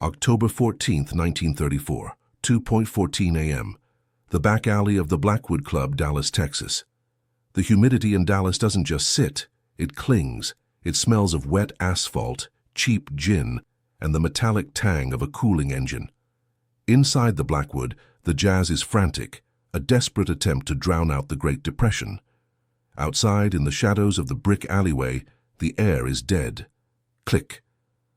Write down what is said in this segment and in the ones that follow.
October 14, 1934, 2:14 a.m. The back alley of the Blackwood Club, Dallas, Texas. The humidity in Dallas doesn't just sit, it clings. It smells of wet asphalt, cheap gin, and the metallic tang of a cooling engine. Inside the Blackwood, the jazz is frantic, a desperate attempt to drown out the Great Depression. Outside, in the shadows of the brick alleyway, the air is dead. Click.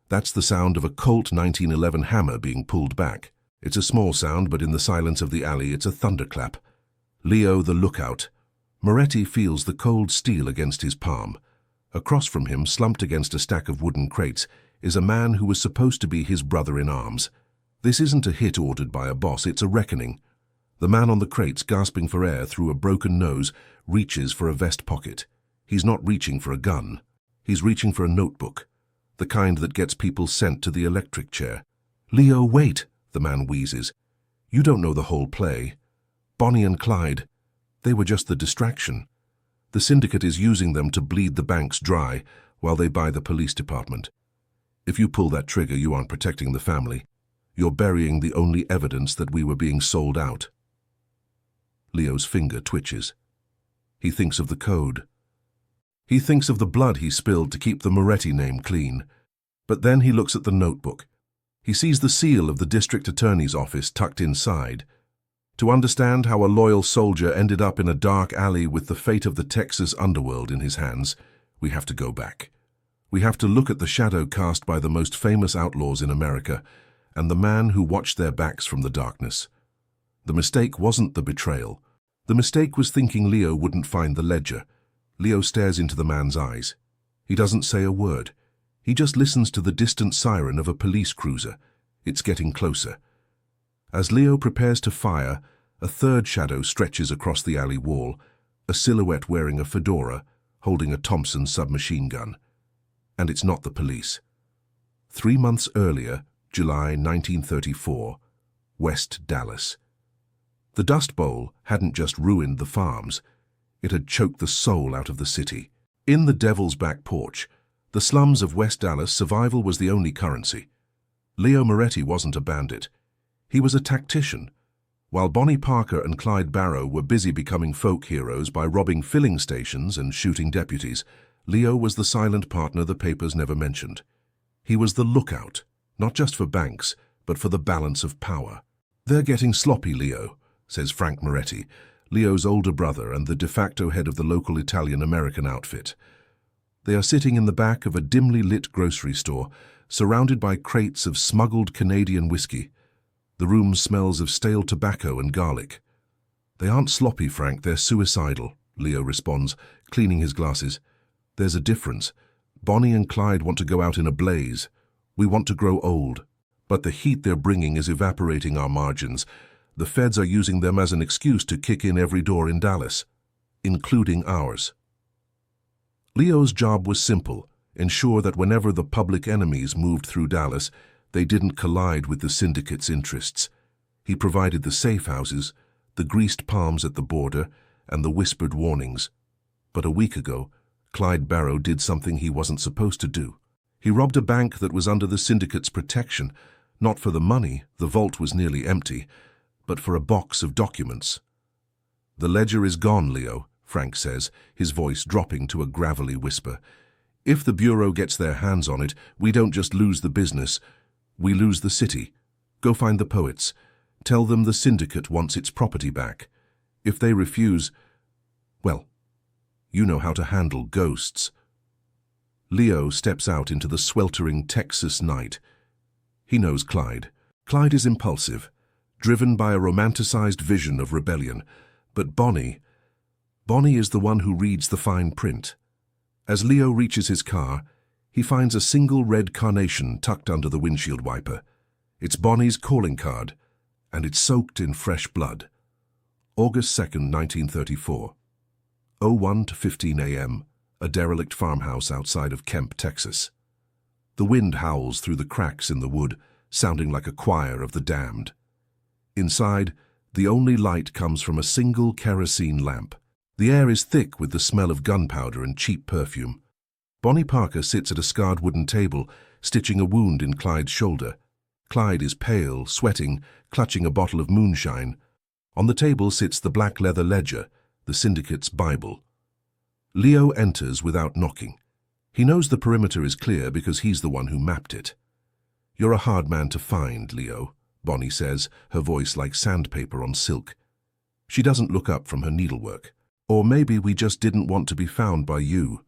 That's the sound of a Colt 1911 hammer being pulled back. It's a small sound, but in the silence of the alley, it's a thunderclap. Leo, the lookout. Moretti feels the cold steel against his palm. Across from him, slumped against a stack of wooden crates, is a man who was supposed to be his brother-in-arms. This isn't a hit ordered by a boss, it's a reckoning. The man on the crates, gasping for air through a broken nose, reaches for a vest pocket. He's not reaching for a gun. He's reaching for a notebook, the kind that gets people sent to the electric chair. "Leo, wait," the man wheezes. "You don't know the whole play. Bonnie and Clyde, they were just the distraction. The syndicate is using them to bleed the banks dry while they buy the police department. If you pull that trigger, you aren't protecting the family. You're burying the only evidence that we were being sold out." Leo's finger twitches. He thinks of the code. He thinks of the blood he spilled to keep the Moretti name clean. But then he looks at the notebook. He sees the seal of the district attorney's office tucked inside. To understand how a loyal soldier ended up in a dark alley with the fate of the Texas underworld in his hands, we have to go back. We have to look at the shadow cast by the most famous outlaws in America and the man who watched their backs from the darkness. The mistake wasn't the betrayal. The mistake was thinking Leo wouldn't find the ledger. Leo stares into the man's eyes. He doesn't say a word. He just listens to the distant siren of a police cruiser. It's getting closer. As Leo prepares to fire, a third shadow stretches across the alley wall, a silhouette wearing a fedora, holding a Thompson submachine gun. And it's not the police. 3 months earlier, July 1934, West Dallas. The Dust Bowl hadn't just ruined the farms, it had choked the soul out of the city. In the Devil's Back Porch, the slums of West Dallas, survival was the only currency. Leo Moretti wasn't a bandit. He was a tactician. While Bonnie Parker and Clyde Barrow were busy becoming folk heroes by robbing filling stations and shooting deputies, Leo was the silent partner the papers never mentioned. He was the lookout, not just for banks, but for the balance of power. "They're getting sloppy, Leo," says Frank Moretti, Leo's older brother and the de facto head of the local Italian-American outfit. They are sitting in the back of a dimly lit grocery store, surrounded by crates of smuggled Canadian whiskey. The room smells of stale tobacco and garlic. "They aren't sloppy, Frank, they're suicidal," Leo responds, cleaning his glasses. "There's a difference. Bonnie and Clyde want to go out in a blaze. We want to grow old. But the heat they're bringing is evaporating our margins. The feds are using them as an excuse to kick in every door in Dallas, including ours." Leo's job was simple: ensure that whenever the public enemies moved through Dallas, they didn't collide with the syndicate's interests. He provided the safe houses, the greased palms at the border, and the whispered warnings. But a week ago, Clyde Barrow did something he wasn't supposed to do. He robbed a bank that was under the syndicate's protection, not for the money, the vault was nearly empty, but for a box of documents. "The ledger is gone, Leo," Frank says, his voice dropping to a gravelly whisper. "If the Bureau gets their hands on it, we don't just lose the business, we lose the city. Go find the poets. Tell them the syndicate wants its property back. If they refuse, well, you know how to handle ghosts." Leo steps out into the sweltering Texas night. He knows Clyde. Clyde is impulsive, driven by a romanticized vision of rebellion. But Bonnie is the one who reads the fine print. As Leo reaches his car, he finds a single red carnation tucked under the windshield wiper. It's Bonnie's calling card, and it's soaked in fresh blood. August 2nd, 1934. 01 to 15 a.m., a derelict farmhouse outside of Kemp, Texas. The wind howls through the cracks in the wood, sounding like a choir of the damned. Inside, the only light comes from a single kerosene lamp. The air is thick with the smell of gunpowder and cheap perfume. Bonnie Parker sits at a scarred wooden table, stitching a wound in Clyde's shoulder. Clyde is pale, sweating, clutching a bottle of moonshine. On the table sits the black leather ledger, the syndicate's Bible. Leo enters without knocking. He knows the perimeter is clear because he's the one who mapped it. "You're a hard man to find, Leo," Bonnie says, her voice like sandpaper on silk. She doesn't look up from her needlework. "Or maybe we just didn't want to be found by you."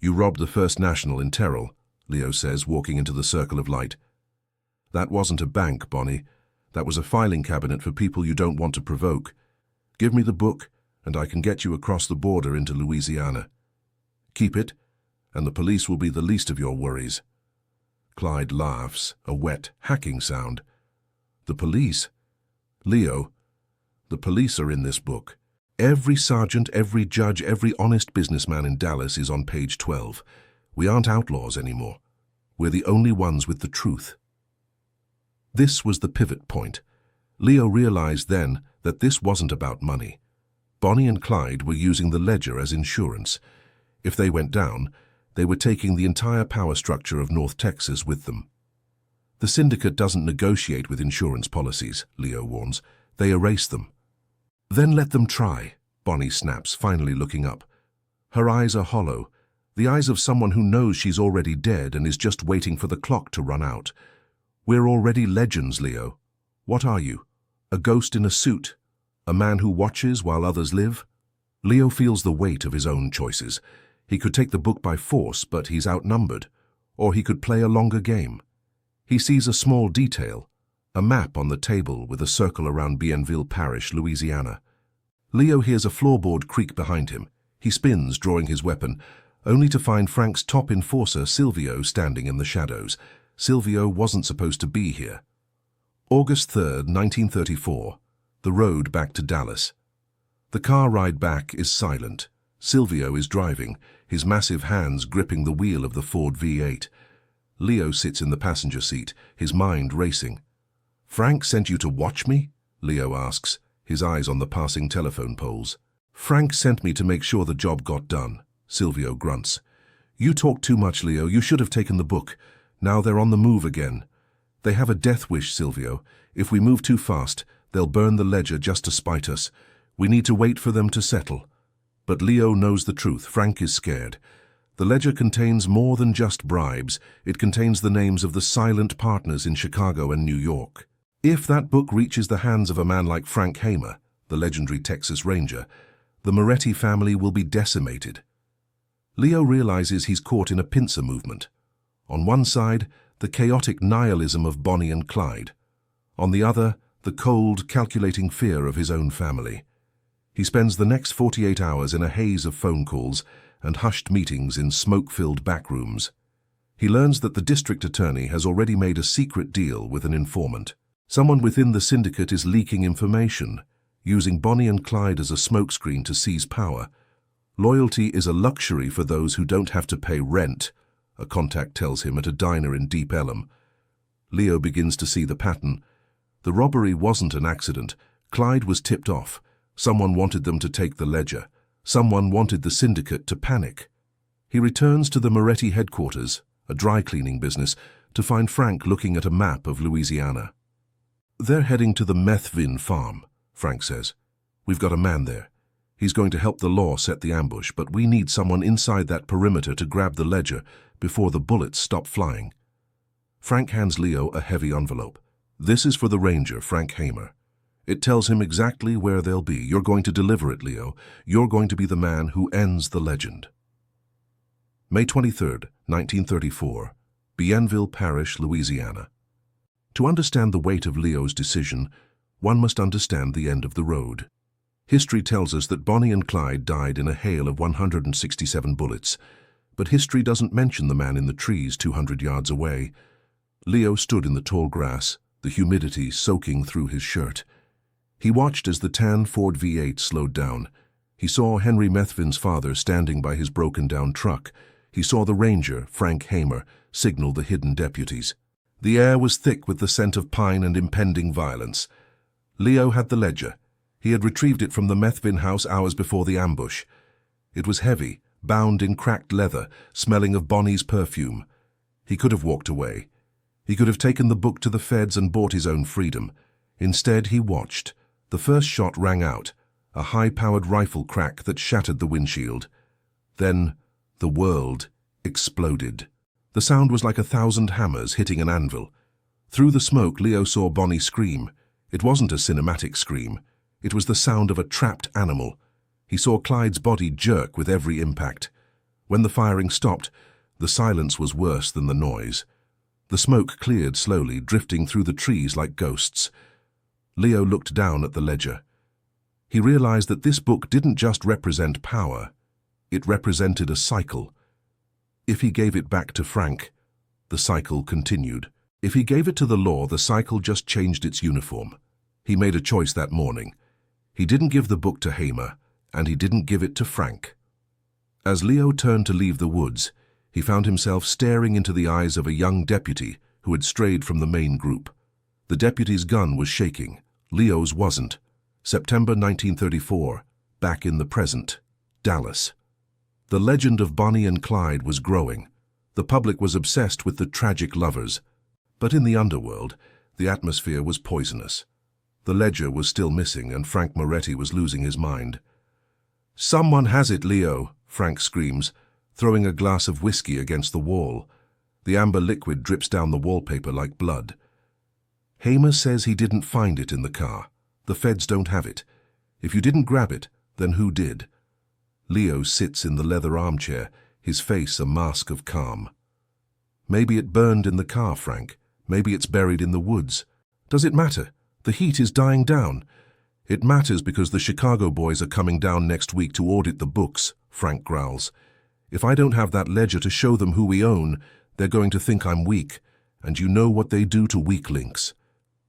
"You robbed the First National in Terrell," Leo says, walking into the circle of light. "That wasn't a bank, Bonnie. That was a filing cabinet for people you don't want to provoke. Give me the book, and I can get you across the border into Louisiana. Keep it, and the police will be the least of your worries." Clyde laughs, a wet, hacking sound. "The police? Leo, the police are in this book. Every sergeant, every judge, every honest businessman in Dallas is on page 12. We aren't outlaws anymore. We're the only ones with the truth." This was the pivot point. Leo realized then that this wasn't about money. Bonnie and Clyde were using the ledger as insurance. If they went down, they were taking the entire power structure of North Texas with them. "The syndicate doesn't negotiate with insurance policies," Leo warns. "They erase them." "Then let them try," Bonnie snaps, finally looking up. Her eyes are hollow, the eyes of someone who knows she's already dead and is just waiting for the clock to run out. "We're already legends, Leo. What are you? A ghost in a suit? A man who watches while others live?" Leo feels the weight of his own choices. He could take the book by force, but he's outnumbered. Or he could play a longer game. He sees a small detail, a map on the table with a circle around Bienville Parish, Louisiana. Leo hears a floorboard creak behind him. He spins, drawing his weapon, only to find Frank's top enforcer, Silvio, standing in the shadows. Silvio wasn't supposed to be here. August 3rd, 1934. The road back to Dallas. The car ride back is silent. Silvio is driving, his massive hands gripping the wheel of the Ford V8. Leo sits in the passenger seat, his mind racing. "Frank sent you to watch me?" Leo asks, his eyes on the passing telephone poles. "Frank sent me to make sure the job got done," Silvio grunts. "You talk too much, Leo. You should have taken the book. Now they're on the move again. They have a death wish, Silvio. If we move too fast, they'll burn the ledger just to spite us. We need to wait for them to settle." But Leo knows the truth. Frank is scared. The ledger contains more than just bribes. It contains the names of the silent partners in Chicago and New York. If that book reaches the hands of a man like Frank Hamer, the legendary Texas Ranger, the Moretti family will be decimated. Leo realizes he's caught in a pincer movement. On one side, the chaotic nihilism of Bonnie and Clyde. On the other, the cold, calculating fear of his own family. He spends the next 48 hours in a haze of phone calls and hushed meetings in smoke-filled back rooms. He learns that the district attorney has already made a secret deal with an informant. Someone within the syndicate is leaking information, using Bonnie and Clyde as a smokescreen to seize power. "Loyalty is a luxury for those who don't have to pay rent," a contact tells him at a diner in Deep Ellum. Leo begins to see the pattern. The robbery wasn't an accident. Clyde was tipped off. Someone wanted them to take the ledger. Someone wanted the syndicate to panic. He returns to the Moretti headquarters, a dry cleaning business, to find Frank looking at a map of Louisiana. "They're heading to the Methvin farm," Frank says. "We've got a man there. He's going to help the law set the ambush, but we need someone inside that perimeter to grab the ledger before the bullets stop flying." Frank hands Leo a heavy envelope. "This is for the Ranger, Frank Hamer. It tells him exactly where they'll be. You're going to deliver it, Leo. You're going to be the man who ends the legend." May 23rd, 1934. Bienville Parish, Louisiana. To understand the weight of Leo's decision, one must understand the end of the road. History tells us that Bonnie and Clyde died in a hail of 167 bullets, but history doesn't mention the man in the trees 200 yards away. Leo stood in the tall grass, the humidity soaking through his shirt. He watched as the tan Ford V8 slowed down. He saw Henry Methvin's father standing by his broken-down truck. He saw the Ranger, Frank Hamer, signal the hidden deputies. The air was thick with the scent of pine and impending violence. Leo had the ledger. He had retrieved it from the Methvin house hours before the ambush. It was heavy, bound in cracked leather, smelling of Bonnie's perfume. He could have walked away. He could have taken the book to the feds and bought his own freedom. Instead, he watched. The first shot rang out, a high-powered rifle crack that shattered the windshield. Then, the world exploded. The sound was like 1,000 hammers hitting an anvil. Through the smoke, Leo saw Bonnie scream. It wasn't a cinematic scream. It was the sound of a trapped animal. He saw Clyde's body jerk with every impact. When the firing stopped, the silence was worse than the noise. The smoke cleared slowly, drifting through the trees like ghosts. Leo looked down at the ledger. He realized that this book didn't just represent power. It represented a cycle. If he gave it back to Frank, the cycle continued. If he gave it to the law, the cycle just changed its uniform. He made a choice that morning. He didn't give the book to Hamer, and he didn't give it to Frank. As Leo turned to leave the woods, he found himself staring into the eyes of a young deputy who had strayed from the main group. The deputy's gun was shaking. Leo's wasn't. September 1934, back in the present, Dallas. The legend of Bonnie and Clyde was growing. The public was obsessed with the tragic lovers. But in the underworld, the atmosphere was poisonous. The ledger was still missing, and Frank Moretti was losing his mind. "Someone has it, Leo," Frank screams, throwing a glass of whiskey against the wall. The amber liquid drips down the wallpaper like blood. Hamer says he didn't find it in the car. The feds don't have it. If you didn't grab it, then who did? Leo sits in the leather armchair, his face a mask of calm. "Maybe it burned in the car, Frank. Maybe it's buried in the woods. Does it matter? The heat is dying down." "It matters because the Chicago boys are coming down next week to audit the books," Frank growls. "If I don't have that ledger to show them who we own, they're going to think I'm weak, and you know what they do to weak links."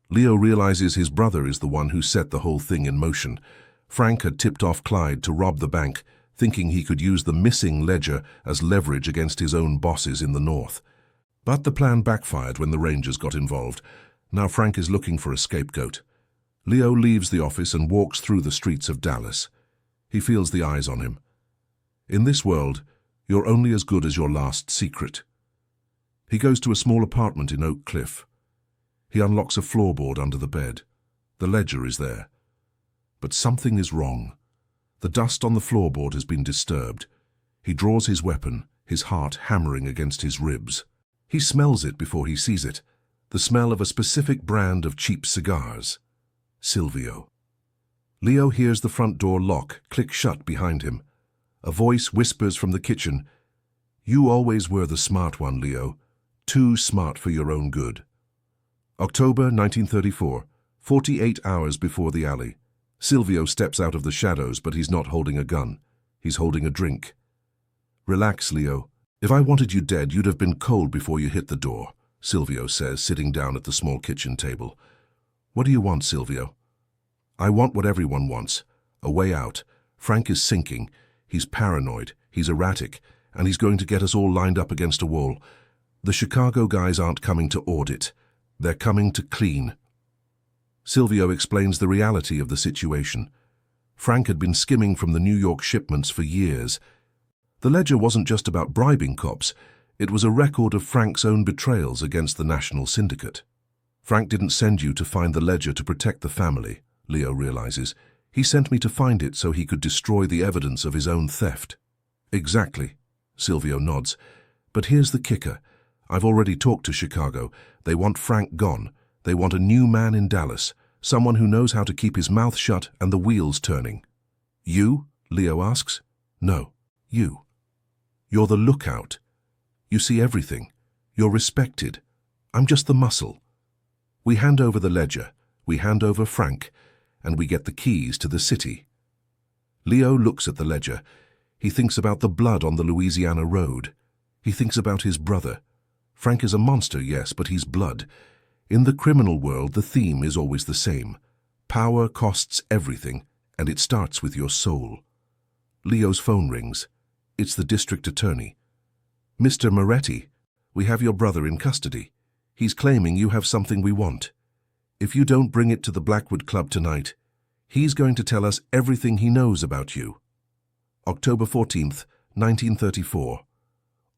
Leo realizes his brother is the one who set the whole thing in motion. Frank had tipped off Clyde to rob the bank, thinking he could use the missing ledger as leverage against his own bosses in the north. But the plan backfired when the Rangers got involved. Now Frank is looking for a scapegoat. Leo leaves the office and walks through the streets of Dallas. He feels the eyes on him. In this world, you're only as good as your last secret. He goes to a small apartment in Oak Cliff. He unlocks a floorboard under the bed. The ledger is there. But something is wrong. The dust on the floorboard has been disturbed. He draws his weapon, his heart hammering against his ribs. He smells it before he sees it, the smell of a specific brand of cheap cigars. Silvio. Leo hears the front door lock click shut behind him. A voice whispers from the kitchen, "You always were the smart one, Leo. Too smart for your own good." October 1934, 48 hours before the alley. Silvio steps out of the shadows, but he's not holding a gun. He's holding a drink. "Relax, Leo. If I wanted you dead, you'd have been cold before you hit the door," Silvio says, sitting down at the small kitchen table. "What do you want, Silvio?" "I want what everyone wants. A way out. Frank is sinking. He's paranoid. He's erratic. And he's going to get us all lined up against a wall. The Chicago guys aren't coming to audit. They're coming to clean." Silvio explains the reality of the situation. Frank had been skimming from the New York shipments for years. The ledger wasn't just about bribing cops. It was a record of Frank's own betrayals against the national syndicate. "Frank didn't send you to find the ledger to protect the family," Leo realizes. "He sent me to find it so he could destroy the evidence of his own theft." "Exactly," Silvio nods. "But here's the kicker. I've already talked to Chicago. They want Frank gone. They want a new man in Dallas, someone who knows how to keep his mouth shut and the wheels turning." "You?" Leo asks. "No, you. You're the lookout. You see everything. You're respected. I'm just the muscle. We hand over the ledger, we hand over Frank, and we get the keys to the city." Leo looks at the ledger. He thinks about the blood on the Louisiana road. He thinks about his brother. Frank is a monster, yes, but he's blood. In the criminal world, the theme is always the same. Power costs everything, and it starts with your soul. Leo's phone rings. It's the district attorney. "Mr. Moretti, we have your brother in custody. He's claiming you have something we want. If you don't bring it to the Blackwood Club tonight, he's going to tell us everything he knows about you." October 14th, 1934.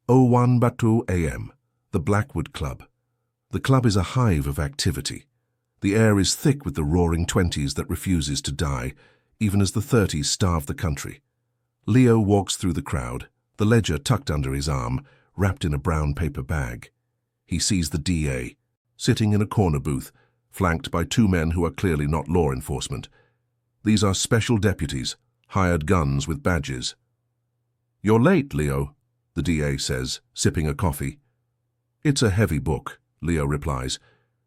01:02 a.m. The Blackwood Club. The club is a hive of activity. The air is thick with the roaring 20s that refuses to die, even as the 30s starve the country. Leo walks through the crowd, the ledger tucked under his arm, wrapped in a brown paper bag. He sees the DA, sitting in a corner booth, flanked by two men who are clearly not law enforcement. These are special deputies, hired guns with badges. "You're late, Leo," the DA says, sipping a coffee. "It's a heavy book," Leo replies.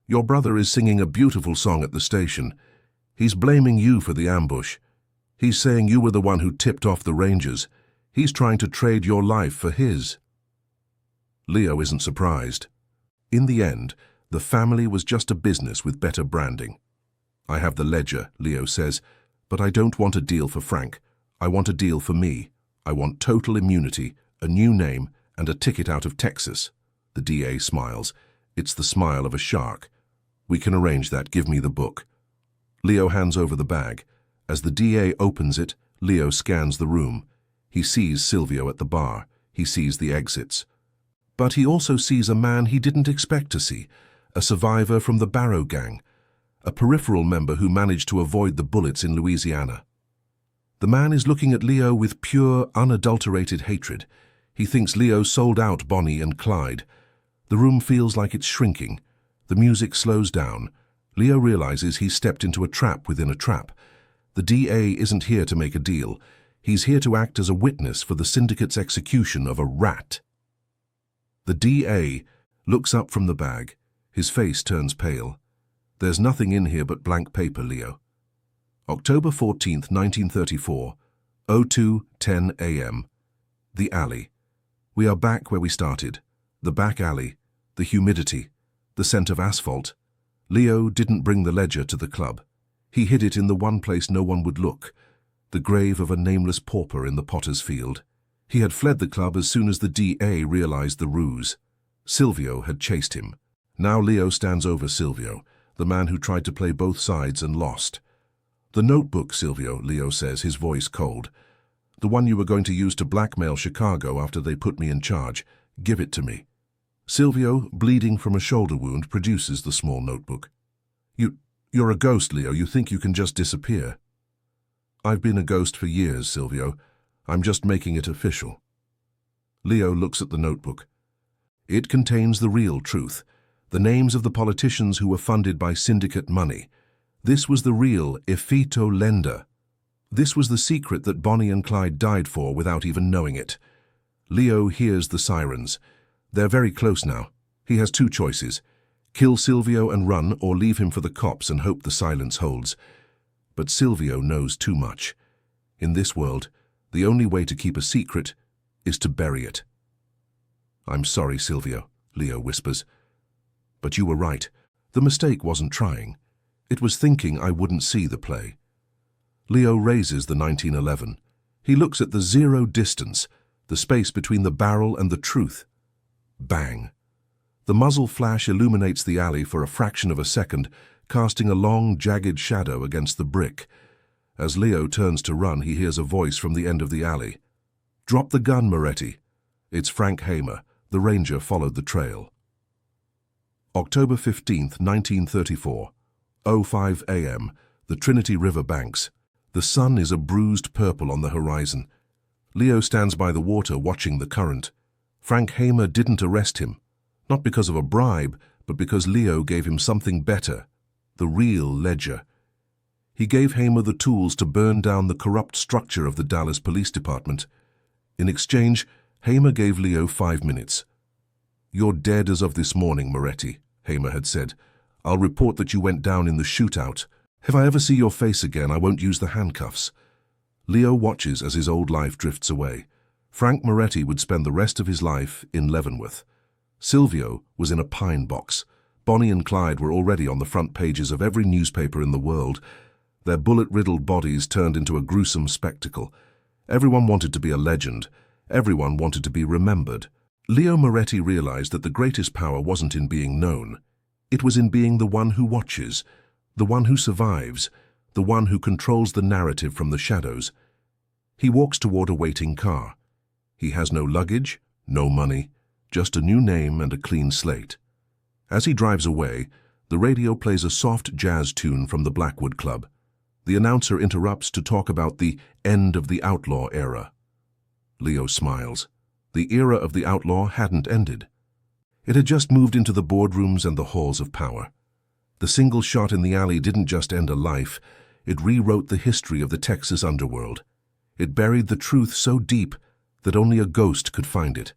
"Your brother is singing a beautiful song at the station. He's blaming you for the ambush. He's saying you were the one who tipped off the Rangers. He's trying to trade your life for his." Leo isn't surprised. In the end, the family was just a business with better branding. "I have the ledger," Leo says, "but I don't want a deal for Frank. I want a deal for me. I want total immunity, a new name, and a ticket out of Texas." The DA smiles. It's the smile of a shark. "We can arrange that. Give me the book." Leo hands over the bag. As the DA opens it, Leo scans the room. He sees Silvio at the bar. He sees the exits. But he also sees a man he didn't expect to see, a survivor from the Barrow gang, a peripheral member who managed to avoid the bullets in Louisiana. The man is looking at Leo with pure, unadulterated hatred. He thinks Leo sold out Bonnie and Clyde. The room feels like it's shrinking. The music slows down. Leo realizes he's stepped into a trap within a trap. The DA isn't here to make a deal. He's here to act as a witness for the syndicate's execution of a rat. The DA looks up from the bag. His face turns pale. "There's nothing in here but blank paper, Leo." October 14th, 1934, 02:10 a.m. The alley. We are back where we started. The back alley, the humidity, the scent of asphalt. Leo didn't bring the ledger to the club. He hid it in the one place no one would look, the grave of a nameless pauper in the potter's field. He had fled the club as soon as the DA realized the ruse. Silvio had chased him. Now Leo stands over Silvio, the man who tried to play both sides and lost. "The notebook, Silvio," Leo says, his voice cold. "The one you were going to use to blackmail Chicago after they put me in charge. Give it to me." Silvio, bleeding from a shoulder wound, produces the small notebook. You're a ghost, Leo. You think you can just disappear." "I've been a ghost for years, Silvio. I'm just making it official." Leo looks at the notebook. It contains the real truth, the names of the politicians who were funded by syndicate money. This was the real Ifito lender. This was the secret that Bonnie and Clyde died for without even knowing it. Leo hears the sirens. They're very close now. He has two choices: kill Silvio and run, or leave him for the cops and hope the silence holds. But Silvio knows too much. In this world, the only way to keep a secret is to bury it. "I'm sorry, Silvio," Leo whispers. "But you were right. The mistake wasn't trying. It was thinking I wouldn't see the play." Leo raises the 1911. He looks at the zero distance, the space between the barrel and the truth. Bang. The muzzle flash illuminates the alley for a fraction of a second, casting a long, jagged shadow against the brick. As Leo turns to run, he hears a voice from the end of the alley. "Drop the gun, Moretti." It's Frank Hamer. The ranger followed the trail. October 15th, 1934, 05 a.m., the Trinity River banks. The sun is a bruised purple on the horizon. Leo stands by the water watching the current. Frank Hamer didn't arrest him, not because of a bribe, but because Leo gave him something better, the real ledger. He gave Hamer the tools to burn down the corrupt structure of the Dallas Police Department. In exchange, Hamer gave Leo 5 minutes. "You're dead as of this morning, Moretti," Hamer had said. "I'll report that you went down in the shootout. If I ever see your face again, I won't use the handcuffs." Leo watches as his old life drifts away. Frank Moretti would spend the rest of his life in Leavenworth. Silvio was in a pine box. Bonnie and Clyde were already on the front pages of every newspaper in the world. Their bullet-riddled bodies turned into a gruesome spectacle. Everyone wanted to be a legend. Everyone wanted to be remembered. Leo Moretti realized that the greatest power wasn't in being known. It was in being the one who watches, the one who survives, the one who controls the narrative from the shadows. He walks toward a waiting car. He has no luggage, no money, just a new name and a clean slate. As he drives away, the radio plays a soft jazz tune from the Blackwood Club. The announcer interrupts to talk about the end of the outlaw era. Leo smiles. The era of the outlaw hadn't ended. It had just moved into the boardrooms and the halls of power. The single shot in the alley didn't just end a life, it rewrote the history of the Texas underworld. It buried the truth so deep that only a ghost could find it.